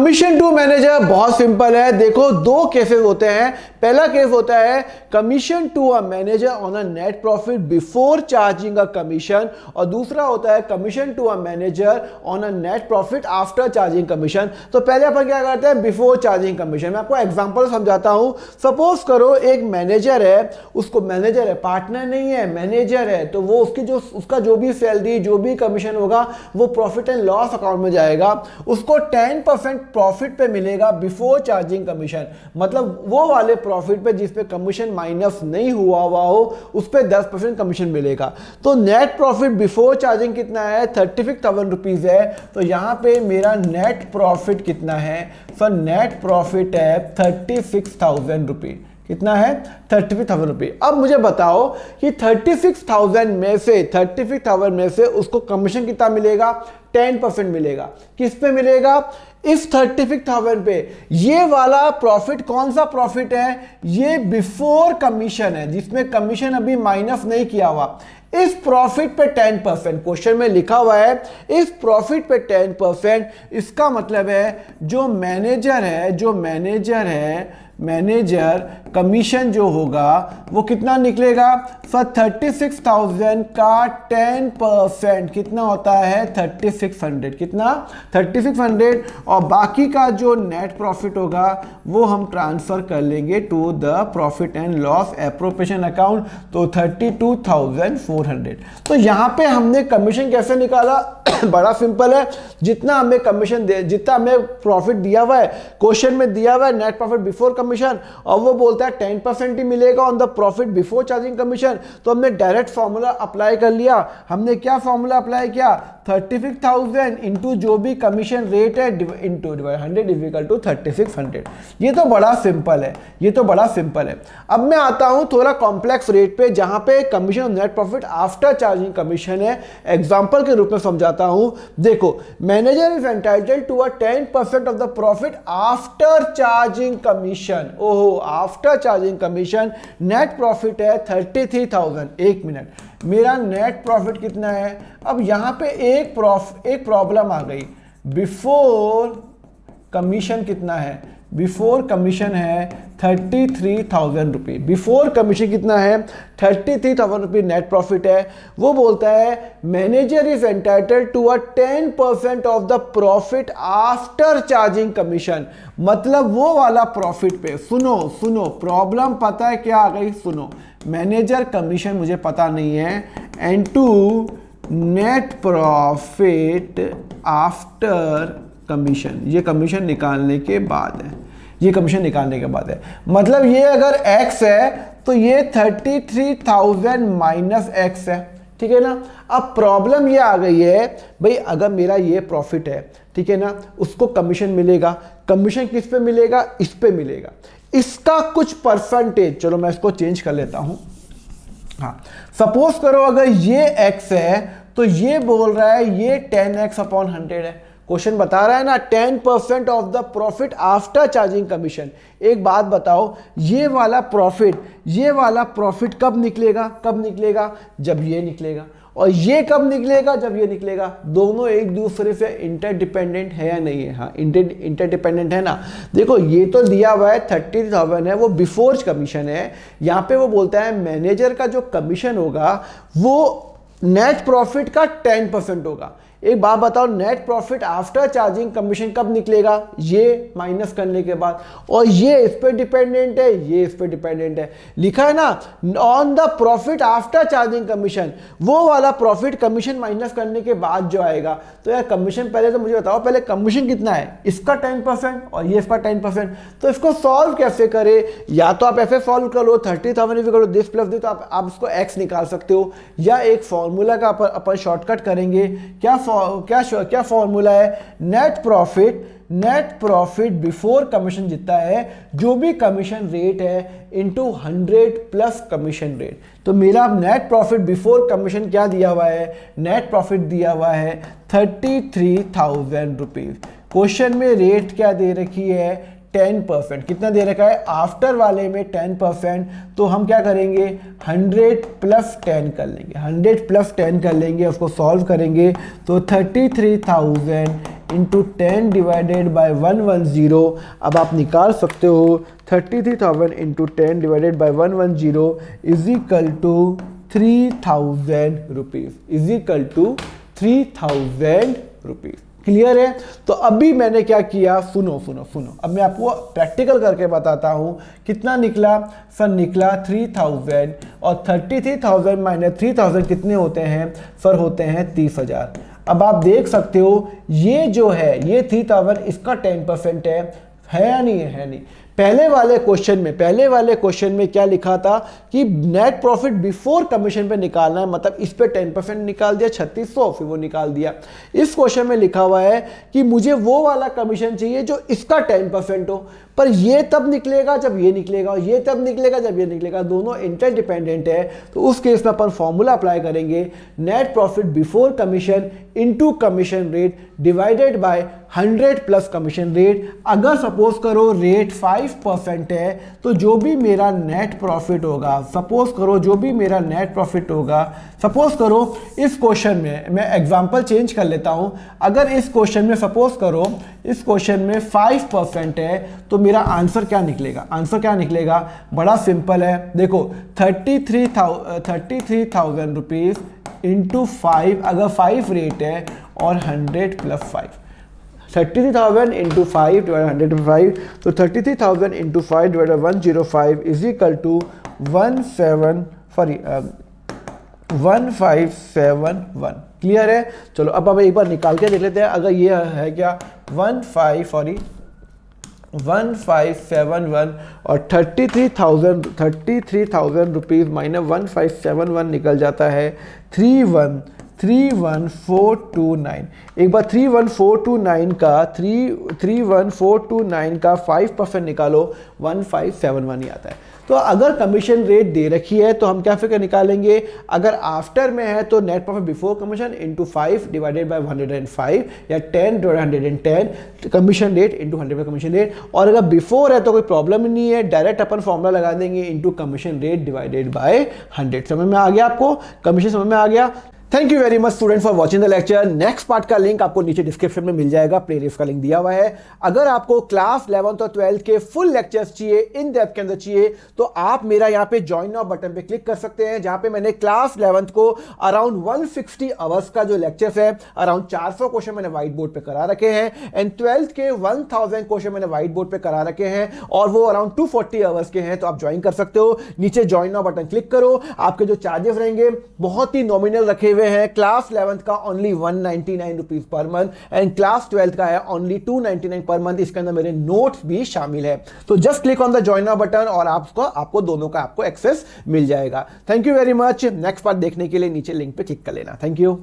Commission to manager बहुत simple है। देखो दो केसेस होते हैं। पहला केस होता है commission to a manager on a net profit before charging a commission, और दूसरा होता है commission to a manager on a net profit after charging commission. तो पहले अपन क्या करते हैं, बिफोर चार्जिंग कमीशन। मैं आपको एग्जांपल समझाता हूं। सपोज करो एक मैनेजर है, उसको मैनेजर है, पार्टनर नहीं है, मैनेजर है, तो वो उसका जो भी सैलरी जो भी कमीशन होगा वो प्रॉफिट एंड लॉस अकाउंट में जाएगा। उसको 10% प्रॉफिट पे मिलेगा बिफोर चार्जिंग कमीशन, मतलब वो वाले प्रॉफिट पे जिस पे कमीशन माइनस नहीं हुआ हो उस पे 10% कमीशन मिलेगा। तो नेट प्रॉफिट बिफोर चार्जिंग कितना है, 36,000 रुपीज है। तो यहां पे मेरा नेट प्रॉफिट कितना है, सर नेट प्रॉफिट है 36,000 रुपीज। कितना है, 36,000 रुपये। अब मुझे बताओ कि 36,000 में से उसको कमीशन कितना मिलेगा, 10% मिलेगा। किस पे मिलेगा, इस 36,000 पे। ये वाला प्रॉफिट कौन सा प्रॉफिट है, ये बिफोर कमीशन है, जिसमें कमीशन अभी माइनस नहीं किया हुआ। इस प्रॉफिट पे 10%, क्वेश्चन में लिखा हुआ है इस प्रॉफिट पे 10%। इसका मतलब है जो मैनेजर कमीशन जो होगा वो कितना निकलेगा, सर 36,000 का 10% कितना होता है, 3600। कितना, 3600। और बाकी का जो नेट प्रॉफिट होगा वो हम ट्रांसफर कर लेंगे to the profit and loss appropriation account, तो 32,400। तो यहां पे हमने कमीशन कैसे निकाला, बड़ा सिंपल है। जितना हमें कमीशन जितना हमें प्रॉफिट दिया हुआ है, क्वेश्चन में दिया हुआ है नेट प्रॉफिट बिफोर कमीशन, और वो बोलता है 10% ही मिलेगा on the profit before charging commission. तो हमने डायरेक्ट फॉर्मूला अप्लाई कर लिया। हमने क्या फॉर्मूला अप्लाई किया, 36,000 इंटू जो भी कमीशन रेट है इंटू 100 इक्वल टू 3600। ये तो बड़ा सिंपल है, अब मैं आता हूं थोड़ा कॉम्प्लेक्स रेट पे, जहां पे commission on net profit after charging commission है। एग्जांपल के रूप में समझाता हूं। देखो, manager is entitled to a 10% of the profit after charging commission. ओहो, after charging commission net profit है 33,000। एक मिनट, मेरा नेट प्रॉफिट कितना है। अब यहां पे एक प्रॉब्लम आ गई, बिफोर कमीशन कितना है, बिफोर कमीशन है 33,000 रुपये। बिफोर कमीशन कितना है, 33,000 रुपये नेट प्रॉफिट है। वो बोलता है manager is entitled to a 10% of the profit after charging commission, मतलब वो वाला प्रॉफिट पे। सुनो प्रॉब्लम पता है क्या आ गई, सुनो। मैनेजर कमीशन मुझे पता नहीं है, and to net profit after commission, ये कमीशन निकालने के बाद है, मतलब ये अगर x है तो ये 33,000 माइनस x है, ठीक है ना। अब प्रॉब्लम ये आ गई है भाई, अगर मेरा ये प्रॉफिट है, ठीक है ना, उसको कमीशन मिलेगा। कमीशन किस पे मिलेगा, इस पे मिलेगा। इसका कुछ परसेंटेज, चलो मैं इसको चेंज कर लेता हूं। हाँ, सपोज करो अगर ये x है तो ये बोल रहा है ये 10x/100 है। क्वेश्चन बता रहा है ना 10% of the profit after charging commission. एक बात बताओ, ये वाला प्रॉफिट कब निकलेगा, जब ये निकलेगा, और ये कब निकलेगा, जब ये निकलेगा। दोनों एक दूसरे से इंटरडिपेंडेंट है या नहीं है, हाँ इंटरडिपेंडेंट है ना। देखो ये तो दिया हुआ है 30,000 है, वो बिफोर कमीशन है। यहाँ पे वो बोलता है मैनेजर का जो कमीशन होगा वो नेट प्रॉफिट का 10% होगा। एक बात बताओ, net profit after charging commission कब निकलेगा, ये माइनस करने के बाद, और ये इस पे डिपेंडेंट है, ये इस पे डिपेंडेंट है। लिखा है ना on the profit after charging commission, वो वाला प्रॉफिट कमीशन माइनस करने के बाद जो आएगा। तो यार कमीशन पहले तो मुझे बताओ, पहले कमीशन कितना है, इसका 10% और ये इसका 10%। तो इसको सॉल्व कैसे करें, या तो आप ऐसे सॉल्व करो 30,000 करो दिस प्लस दिस, तो आप इसको x निकाल सकते हो, या एक फॉर्मूला का अपन शॉर्टकट करेंगे। क्या फॉर्मूला है, नेट प्रॉफिट बिफोर कमीशन जितना है, जो भी कमीशन रेट है इनटू 100 प्लस कमीशन रेट। तो मेरा नेट प्रॉफिट बिफोर कमीशन क्या दिया हुआ है, नेट प्रॉफिट दिया हुआ है 33,000 रुपीज। क्वेश्चन में रेट क्या दे रखी है, 10%। कितना दे रखा है, आफ्टर वाले में 10%। तो हम क्या करेंगे, 100 प्लस 10 कर लेंगे, 100 प्लस 10 कर लेंगे, उसको सॉल्व करेंगे तो 33,000 इंटू 10 डिवाइडेड बाय 110। अब आप निकाल सकते हो 33,000 into 10 divided by 110 is equal to 3,000 rupees, is equal to 3,000 rupees. Clear है? तो अभी मैंने क्या किया, सुनो सुनो सुनो, अब मैं आपको प्रैक्टिकल करके बताता हूं कितना निकला। सर निकला 3,000 और 33,000 माइनस 3,000 कितने होते हैं सर? होते हैं 30,000। अब आप देख सकते हो ये जो है ये 3,000 इसका 10% है या नहीं है नहीं। पहले वाले क्वेश्चन में क्या लिखा था कि नेट प्रॉफिट बिफोर कमीशन पे निकालना है, मतलब इस पे 10% निकाल दिया 3600, फिर वो निकाल दिया। इस क्वेश्चन में लिखा हुआ है कि मुझे वो वाला कमीशन चाहिए जो इसका 10% हो, पर ये तब निकलेगा जब ये निकलेगा, ये तब निकलेगा जब ये निकलेगा, दोनों इंटरडिपेंडेंट है। तो उस केस में अपन फॉर्मूला अप्लाई करेंगे, net profit before commission into commission rate divided by 100 plus commission rate. अगर सपोज करो रेट 5% है तो जो भी मेरा नेट प्रॉफिट होगा, सपोज करो जो भी मेरा नेट प्रॉफिट होगा, सपोज करो इस क्वेश्चन में मैं एग्जांपल चेंज कर लेता हूं, अगर इस क्वेश्चन में सपोज करो इस क्वेश्चन में 5% है तो मेरा आंसर क्या निकलेगा? आंसर क्या निकलेगा? बड़ा सिंपल है, देखो 33,000 रुपीज इंटू 5, अगर 5 रेट है और 100 प्लस 5, 33,000 इंटू 5 डिवाइड 105, तो 33,000 into 5 divide 105 is equal to 1571। Clear है? चलो अब एक बार निकाल के देख लेते हैं। अगर ये है क्या 1571 और 33,000 रुपीज़ माइनस 1571 निकल जाता है 31429। एक बार 31429 का 5% निकालो, 1571 ही आता है। तो अगर कमीशन रेट दे रखी है तो हम क्या फिगर निकालेंगे? अगर आफ्टर में है तो net profit before commission into 5 divided by 105 या 10 divided 110 commission rate into 100 commission rate. और अगर बिफोर है तो कोई प्रॉब्लम ही नहीं है, डायरेक्ट अपन फॉर्मूला लगा देंगे into commission rate divided by 100। समझ में आ गया आपको? कमीशन समझ में आ गया? Thank you very much student for watching the lecture. Next part का लिंक आपको नीचे डिस्क्रिप्शन में मिल जाएगा, प्लेलिस्ट का लिंक दिया हुआ है। अगर आपको क्लास 11th और 12th के फुल लेक्चर्स चाहिए, इन डेप्थ के अंदर चाहिए, तो आप मेरा यहाँ पे ज्वाइन नाउ बटन पे क्लिक कर सकते हैं, जहां पे मैंने क्लास 11th को अराउंड 160 आवर्स का जो लेक्चर्स है, अराउंड 400 क्वेश्चन मैंने व्हाइट बोर्ड पे करा रखे हैं, एंड 12th के 1000 क्वेश्चन मैंने व्हाइट बोर्ड पे करा रखे हैं, और वो अराउंड 240 आवर्स के हैं। तो आप ज्वाइन कर सकते हो, नीचे ज्वाइन नाउ बटन क्लिक करो। आपके जो चार्जेस रहेंगे बहुत ही नॉमिनल रखे हुए हैं। क्लास 11th का only 199 rupees per month, and class 12th का है ओनली 299 पर मंथ। इसके अंदर मेरे नोट्स भी शामिल है। तो just click on the join now button और आपको दोनों का एक्सेस मिल जाएगा। Thank you very much. Next part देखने के लिए नीचे लिंक पे क्लिक कर लेना। Thank you.